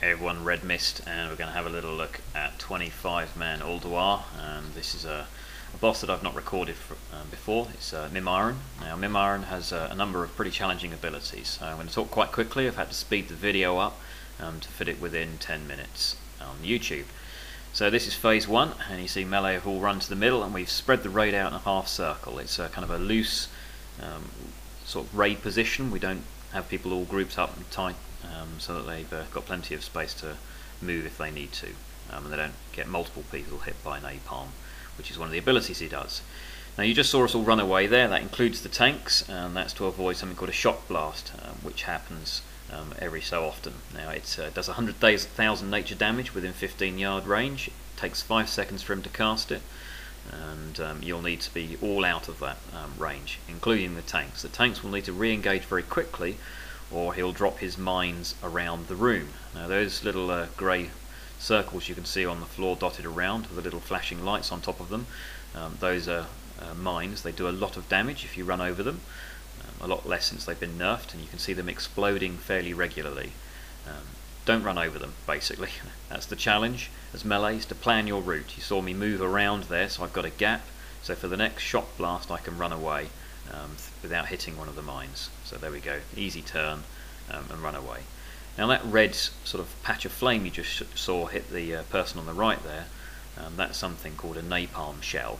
Hey everyone, Redmist, and we're going to have a little look at 25-man Ulduar. This is a boss that I've not recorded before. It's Mimiron. Now Mimiron has a number of pretty challenging abilities, so I'm going to talk quite quickly. I've had to speed the video up to fit it within 10 minutes on YouTube. So this is phase 1, and you see melee have all run to the middle, and we've spread the raid out in a half circle. It's kind of a loose sort of raid position. We don't have people all grouped up and tight, so that they've got plenty of space to move if they need to, and they don't get multiple people hit by napalm, which is one of the abilities he does. Now you just saw us all run away there. That includes the tanks, and that's to avoid something called a shock blast, which happens every so often. Now it does 100,000 nature damage within 15-yard range. It takes 5 seconds for him to cast it, and you'll need to be all out of that range, including the tanks. The tanks will need to re-engage very quickly, or he'll drop his mines around the room. Now those little grey circles you can see on the floor dotted around with the little flashing lights on top of them, those are mines. They do a lot of damage if you run over them, a lot less since they've been nerfed, and you can see them exploding fairly regularly. Don't run over them, basically. That's the challenge as melee, is to plan your route. You saw me move around there, so I've got a gap, so for the next shock blast I can run away without hitting one of the mines. So there we go, easy turn and run away. Now that red sort of patch of flame you just saw hit the person on the right there, that's something called a napalm shell.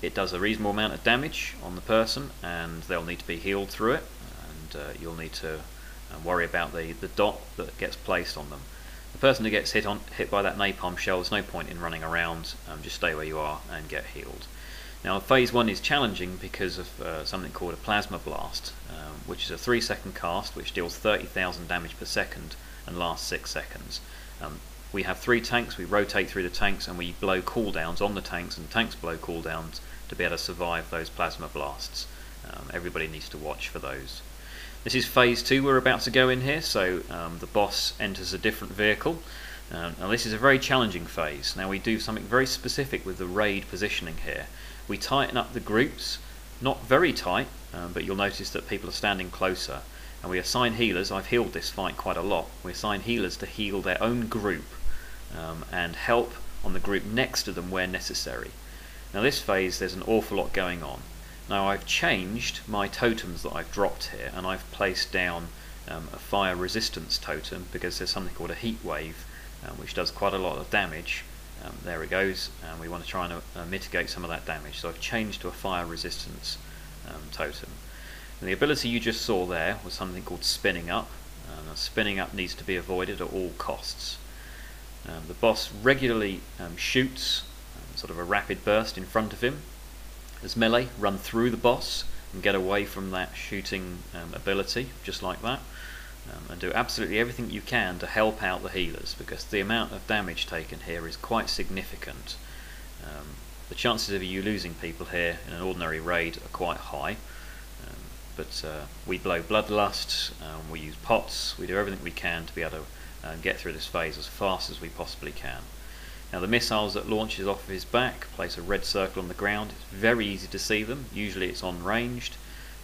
It does a reasonable amount of damage on the person, and they'll need to be healed through it, and you'll need to worry about the dot that gets placed on them. The person who gets hit by that napalm shell, there's no point in running around, just stay where you are and get healed. Now phase 1 is challenging because of something called a plasma blast, which is a 3-second cast which deals 30,000 damage per second and lasts 6 seconds. We have 3 tanks, we rotate through the tanks and we blow cooldowns on the tanks, and the tanks blow cooldowns to be able to survive those plasma blasts. Everybody needs to watch for those. This is phase 2 we're about to go in here, so the boss enters a different vehicle. Now this is a very challenging phase. Now we do something very specific with the raid positioning here. We tighten up the groups, not very tight, but you'll notice that people are standing closer, and we assign healers. I've healed this fight quite a lot. We assign healers to heal their own group and help on the group next to them where necessary. Now this phase there's an awful lot going on. Now I've changed my totems that I've dropped here, and I've placed down a fire resistance totem because there's something called a heat wave which does quite a lot of damage. There it goes, and we want to try and mitigate some of that damage, so I've changed to a fire resistance totem. And the ability you just saw there was something called spinning up. Spinning up needs to be avoided at all costs. The boss regularly shoots sort of a rapid burst in front of him. As melee, run through the boss and get away from that shooting ability, just like that. And do absolutely everything you can to help out the healers, because the amount of damage taken here is quite significant. The chances of you losing people here in an ordinary raid are quite high, but we blow bloodlust, we use pots, we do everything we can to be able to get through this phase as fast as we possibly can. Now the missiles that launches off of his back place a red circle on the ground. It's very easy to see them. Usually it's on ranged,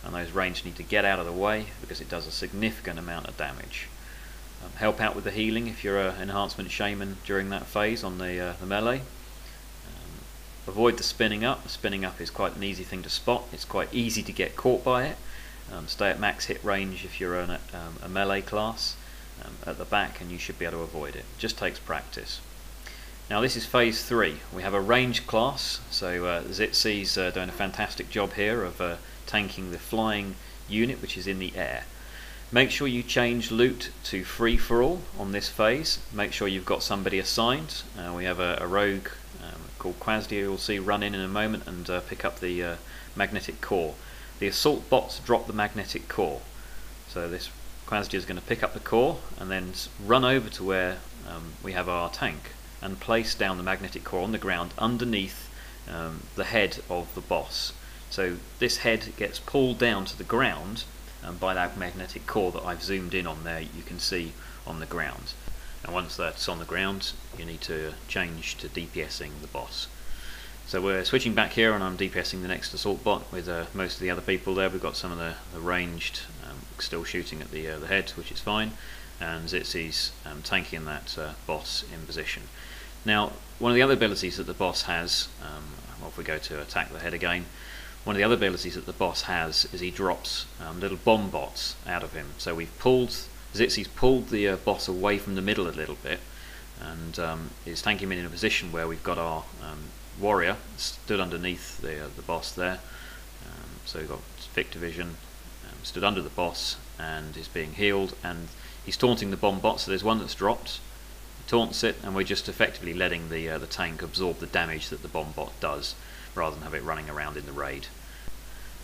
and those ranged need to get out of the way because it does a significant amount of damage. Help out with the healing if you're an enhancement shaman during that phase on the melee. Avoid the spinning up. The spinning up is quite an easy thing to spot. It's quite easy to get caught by it. Stay at max hit range if you're a melee class at the back, and you should be able to avoid it. It just takes practice. Now this is phase 3. We have a ranged class, so Zitzi's doing a fantastic job here of tanking the flying unit which is in the air. Make sure you change loot to free for all on this phase. Make sure you've got somebody assigned. We have a rogue called Quasdia you'll see run in a moment and pick up the magnetic core. The assault bots drop the magnetic core, so this Quasdia is going to pick up the core and then run over to where we have our tank and place down the magnetic core on the ground underneath the head of the boss. So this head gets pulled down to the ground by that magnetic core that I've zoomed in on there, you can see on the ground. And once that's on the ground, you need to change to DPSing the boss. So we're switching back here, and I'm DPSing the next assault bot with most of the other people there. We've got some of the ranged still shooting at the head, which is fine. and Zitzi's tanking that boss in position. Now, one of the other abilities that the boss has, well, if we go to attack the head again, one of the other abilities that the boss has is he drops little bomb bots out of him. So Zitzi's pulled the boss away from the middle a little bit, and is tanking him in a position where we've got our warrior stood underneath the boss there. So we've got Victor Vision stood under the boss and is being healed, and he's taunting the bomb bot. So there's one that's dropped, he taunts it, and we're just effectively letting the tank absorb the damage that the bomb bot does, rather than have it running around in the raid.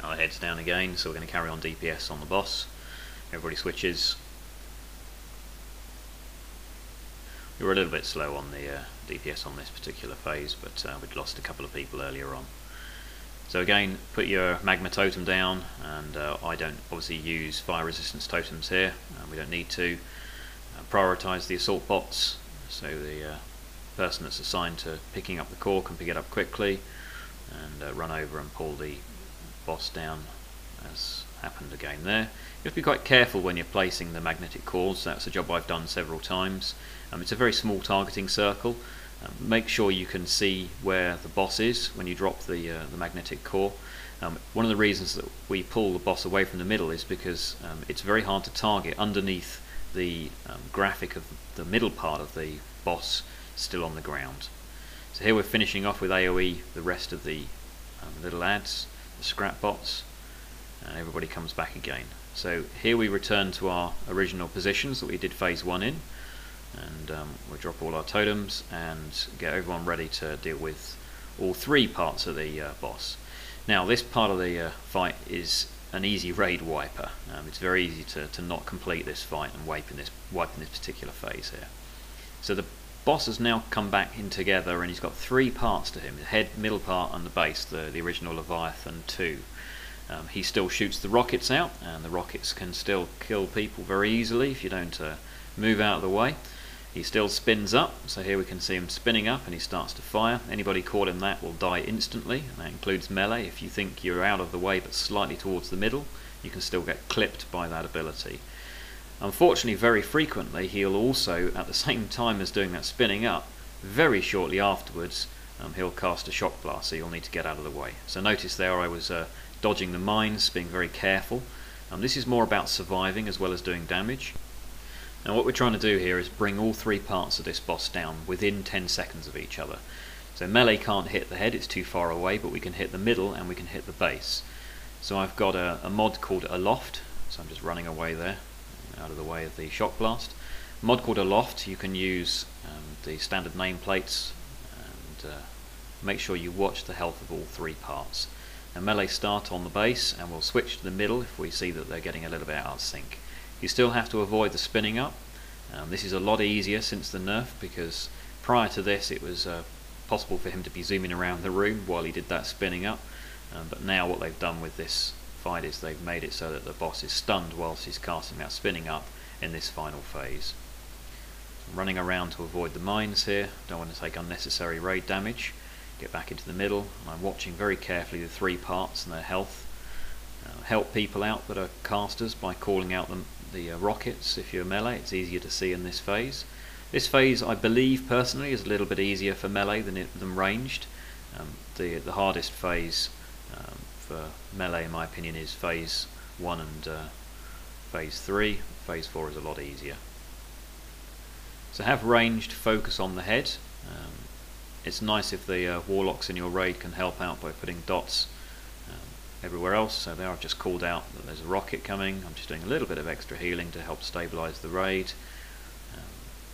Now the head's down again, so we're going to carry on DPS on the boss. Everybody switches. We were a little bit slow on the DPS on this particular phase, but we'd lost a couple of people earlier on. So again, put your magma totem down, and I don't obviously use fire resistance totems here, we don't need to. Prioritise the assault bots, so the person that's assigned to picking up the core can pick it up quickly and run over and pull the boss down, as happened again there. You have to be quite careful when you're placing the magnetic cores. That's a job I've done several times. It's a very small targeting circle. Make sure you can see where the boss is when you drop the magnetic core. One of the reasons that we pull the boss away from the middle is because it's very hard to target underneath the graphic of the middle part of the boss still on the ground. So here we're finishing off with AoE the rest of the little ads, the scrap bots, and everybody comes back again. So here we return to our original positions that we did phase 1 in, and we'll drop all our totems and get everyone ready to deal with all 3 parts of the boss. Now this part of the fight is an easy raid wiper. It's very easy to not complete this fight and wipe in this particular phase here. So the boss has now come back in together, and he's got 3 parts to him: the head, middle part and the base, the original Leviathan 2. He still shoots the rockets out, and the rockets can still kill people very easily if you don't move out of the way. He still spins up, so here we can see him spinning up and he starts to fire. Anybody caught in that will die instantly, and that includes melee. If you think you're out of the way but slightly towards the middle, you can still get clipped by that ability. Unfortunately, very frequently he'll also, at the same time as doing that spinning up, very shortly afterwards he'll cast a shock blast, so you'll need to get out of the way. So notice there I was dodging the mines, being very careful. This is more about surviving as well as doing damage. Now what we're trying to do here is bring all 3 parts of this boss down within 10 seconds of each other. So melee can't hit the head, it's too far away, but we can hit the middle and we can hit the base. So I've got a mod called Aloft, so I'm just running away there, out of the way of the shock blast. A mod called Aloft, you can use the standard nameplates, and make sure you watch the health of all 3 parts. Now melee start on the base, and we'll switch to the middle if we see that they're getting a little bit out of sync. You still have to avoid the spinning up. This is a lot easier since the nerf, because prior to this it was possible for him to be zooming around the room while he did that spinning up, but now what they've done with this fight is they've made it so that the boss is stunned whilst he's casting that spinning up in this final phase. I'm running around to avoid the mines here, don't want to take unnecessary raid damage. Get back into the middle, and I'm watching very carefully the 3 parts and their health. Help people out that are casters by calling out the rockets. If you're melee, it's easier to see in this phase. This phase, I believe personally, is a little bit easier for melee than ranged. The hardest phase for melee, in my opinion, is phase 1 and phase 3. Phase 4 is a lot easier. So have ranged focus on the head. It's nice if the warlocks in your raid can help out by putting dots everywhere else. So there I've just called out that there's a rocket coming. I'm just doing a little bit of extra healing to help stabilise the raid,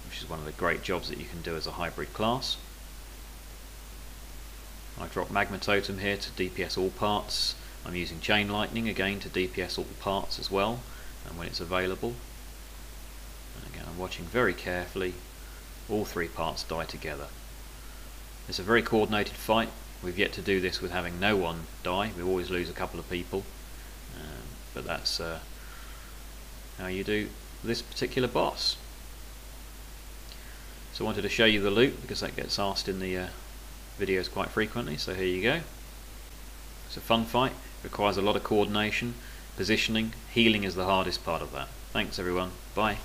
which is one of the great jobs that you can do as a hybrid class. I drop Magma Totem here to DPS all parts. I'm using Chain Lightning again to DPS all parts as well, and when it's available. And again, I'm watching very carefully. All 3 parts die together. It's a very coordinated fight. We've yet to do this with having no one die. We always lose a couple of people, but that's how you do this particular boss. So I wanted to show you the loot because that gets asked in the videos quite frequently, so here you go. It's a fun fight, requires a lot of coordination, positioning. Healing is the hardest part of that. Thanks everyone, bye.